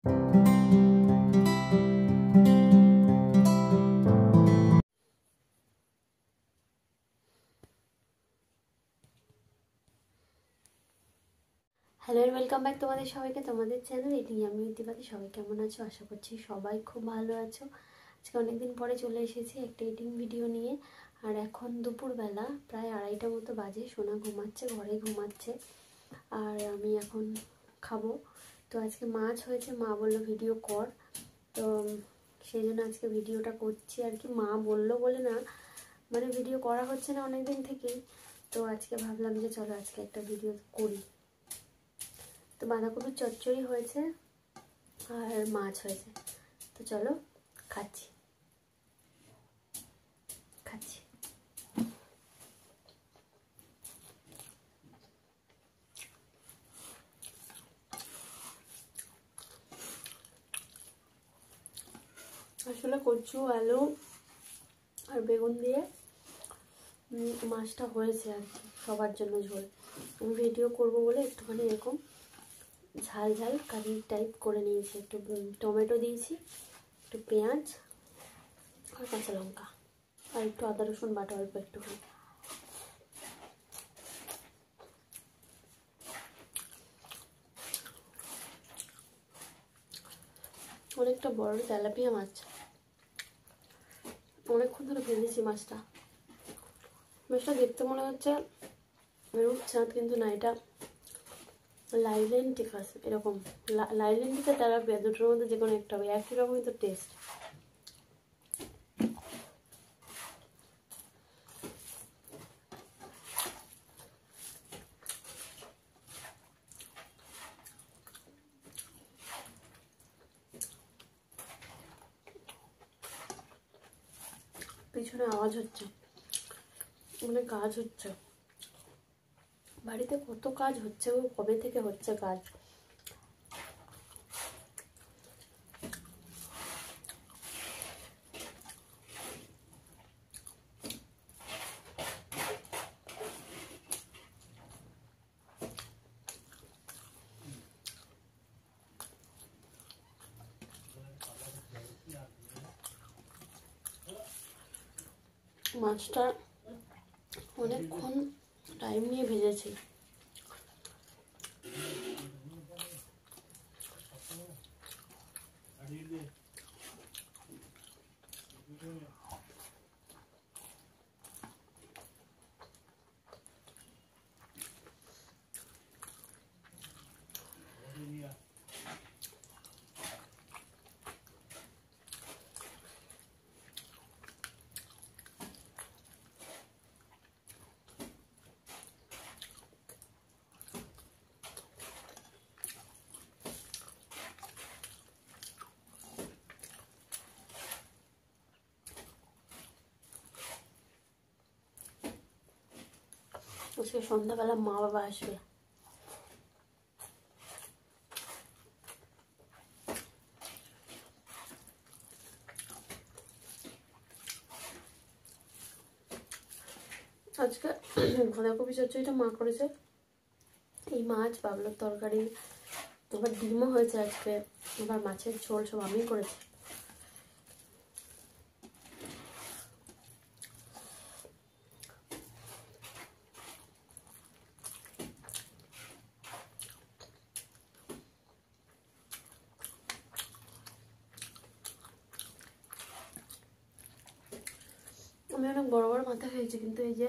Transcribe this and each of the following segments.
Hello and welcome back তোমাদের সবাইকে তোমাদের চ্যানেল এটি আমি ইতিবাদী। সবাই কেমন আছো? আশা করছি সবাই খুব ভালো আছো। আজকে অনেকদিন পরে চলে এসেছি একটা এডিটিং ভিডিও নিয়ে। আর এখন দুপুরবেলা প্রায় 2:30 মতো বাজে। সোনা ঘুমাচ্ছে, ঘরে ঘুমাচ্ছে, আর আমি এখন খাবো। তো আজকে মাছ হয়েছে, মা বললো ভিডিও কর, তো সেই জন্য আজকে ভিডিওটা করছি আর কি। মা বললো বলে না, মানে ভিডিও করা হচ্ছে না অনেকদিন থেকেই, তো আজকে ভাবলাম যে চলো আজকে একটা ভিডিও করি। তো বাঁধাকপির চচ্চড়ি হয়েছে আর মাছ হয়েছে, তো চলো খাচ্ছি। আসলে কচু, আলু আর বেগুন দিয়ে মাছটা হয়েছে আর কি, সবার জন্য ঝোল। আমি ভিডিও করবো বলে একটুখানি এরকম ঝাল ঝাল কারি টাইপ করে নিয়েছি। একটু টমেটো দিয়েছি, একটু পেঁয়াজ আর কাঁচা লঙ্কা, আর একটু আদা রসুন বাটা অল্প একটুখানি। অনেকটা বড় তেলাপিয়া মাছ, অনেকক্ষণ ধরে ভেজেছি মাছটা। মাছটা দেখতে মনে হচ্ছে রূপচাঁদ, কিন্তু না, এটা লাইলেন্টিকাস, এরকম লাইলেন্টিকা তেলাপিয়া, দুটোর মধ্যে যে কোনো একটা হবে, একই রকমই তো টেস্ট। পিছনে আওয়াজ হচ্ছে, অনেক কাজ হচ্ছে বাড়িতে, কত কাজ হচ্ছে, ও কবে থেকে হচ্ছে কাজ। মাছটা অনেকক্ষণ টাইম নিয়ে ভেজেছি। আজকে সন্ধ্যাবেলা মা বাবা আসবে। আজকে বাঁধাকপি চচ্চড়িটা মা করেছে, এই মাছ, বাবলার তরকারি, আবার ডিমও হয়েছে আজকে, আবার মাছের ঝোল সব আমি করেছি। আমি অনেক বড় বড় মাথা খেয়েছি, কিন্তু এই যে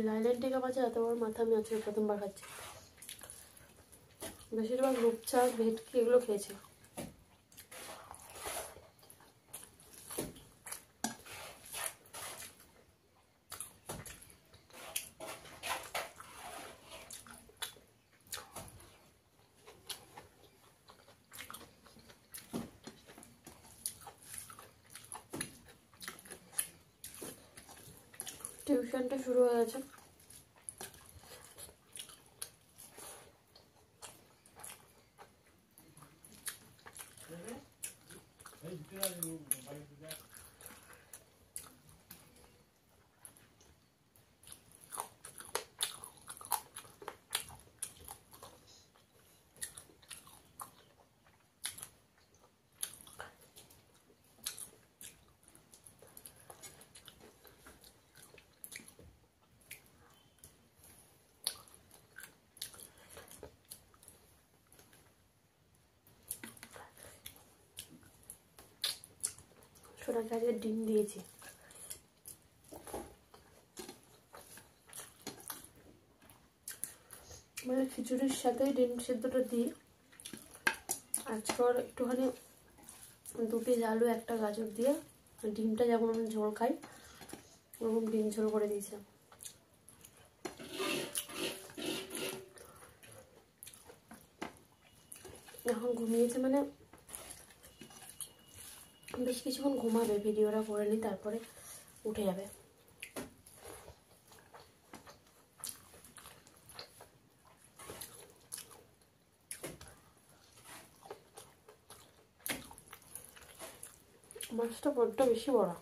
লাইলেন্টিকা মাছের এত বড় মাথা আমি আজকে প্রথমবার খাচ্ছি। বেশিরভাগ রূপচাঁদ, ভেটকি এগুলো খেয়েছি। টিউশনটা শুরু হয়ে গেছে। সোনাকে আজকে ডিম দিয়েছি। মানে খিচুড়ির সাথে ডিম সেদ্ধটা দিই। আজকে ওর একটুখানি 2 পিস আলু 1টা গাজর দিয়ে ডিমটা যেমন আমি ঝোল খাই ওরকম ডিম ঝোল করে দিয়েছিলাম। এখন ঘুমিয়েছে, মানে বেশ কিছুক্ষণ ঘুমাবে, ভিডিওটা করে নিই তারপরে উঠে যাবে। মাছটা বড্ড বেশি বড়।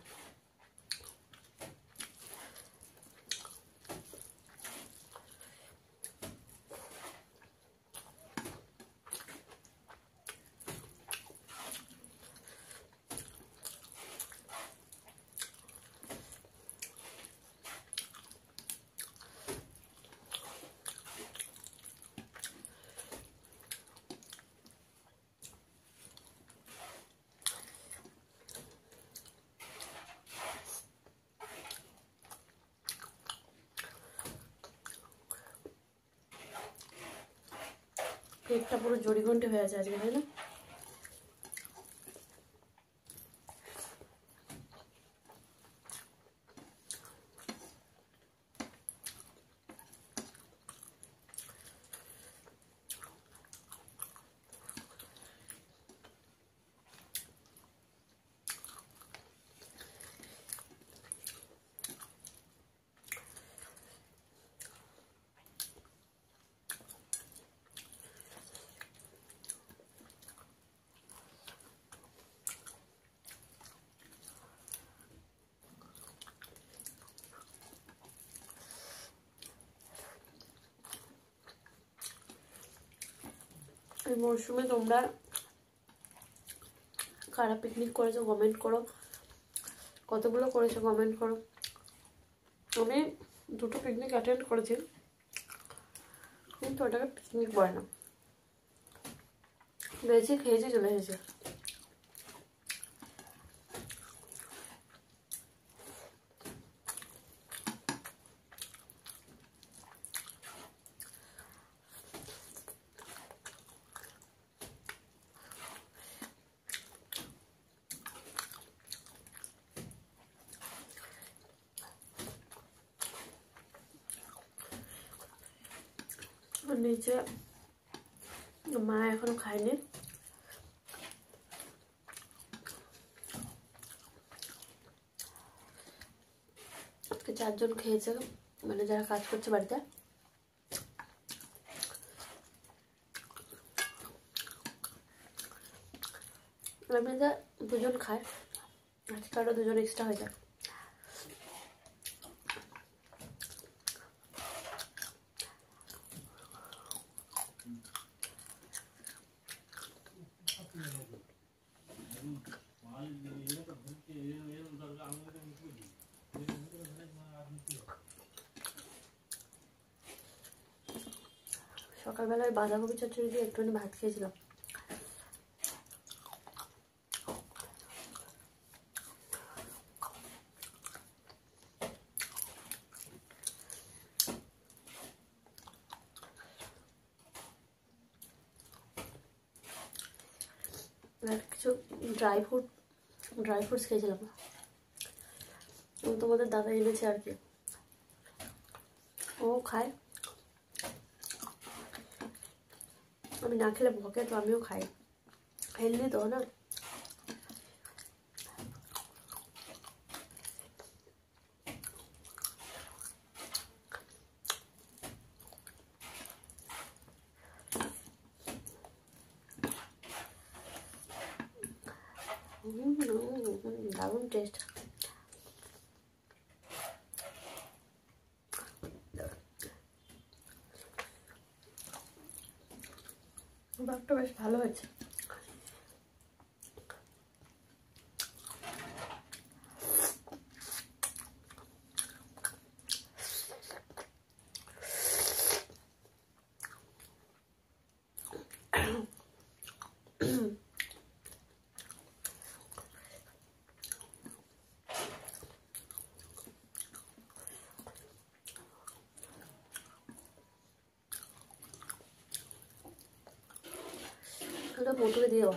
পেটটা পুরো জড়িঘন্টে হয়ে আছে আজকে, তাই না? এই মরশুমে তোমরা কারা পিকনিক করেছো কমেন্ট করো, কতগুলো করেছো কমেন্ট করো। আমি 2টো পিকনিক অ্যাটেন্ড করেছি, কিন্তু ওটাকে পিকনিক বলে না, বেশি খেয়েছি চলে এসেছে। নিচে মা এখনো খায়নি, আজকে 4 জন খেয়েছে, মানে যারা কাজ করছে বাড়িতে। এমনিতে 2 জন খায়, আজকে আরো 2 জন এক্সট্রা হয়ে যায়। সকালবেলায় বাঁধাকপি চচ্চড়ি দিয়ে একটুখানি ভাত খেয়েছিলাম। আর কিছু ড্রাই ফ্রুটস খেয়েছিলাম, তোমাদের দাদা এনেছে আর কি, ও খায়। আমি না খেলে বকে, তো আমিও খাই, হেলদি তো না। দারুণ টেস্ট। ভাতটা বেশ ভালো হয়েছে। থেকে মোটরে দিয়ে দেবো।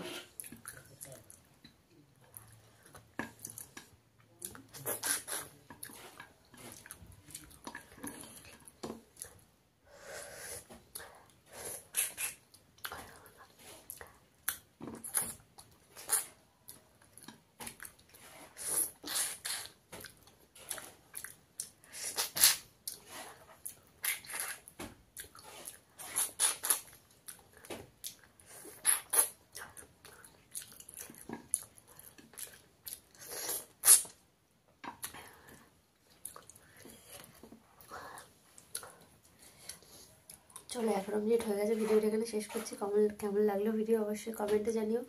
চলো 11 মিনিট হয়ে গেছে, ভিডিওটা এখানে শেষ করছি। কেমন লাগলো ভিডিও অবশ্যই কমেন্টে জানিও।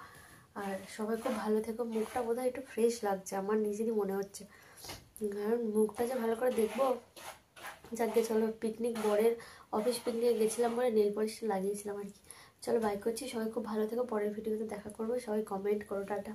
আর সবাই খুব ভালো থেকো। মুখটা বোধহয় একটু ফ্রেশ লাগছে, আমার নিজেরই মনে হচ্ছে, কারণ মুখটা যে ভালো করে দেখবো। যাকে চলো, পিকনিক বরের অফিস পিকনিকে গেছিলাম বলে নেল পলিশটা লাগিয়েছিলাম আর কি। চলো বাই করছি, সবাই খুব ভালো থেকো। পরের ভিডিওতে দেখা করবো, সবাই কমেন্ট করো, টাটা।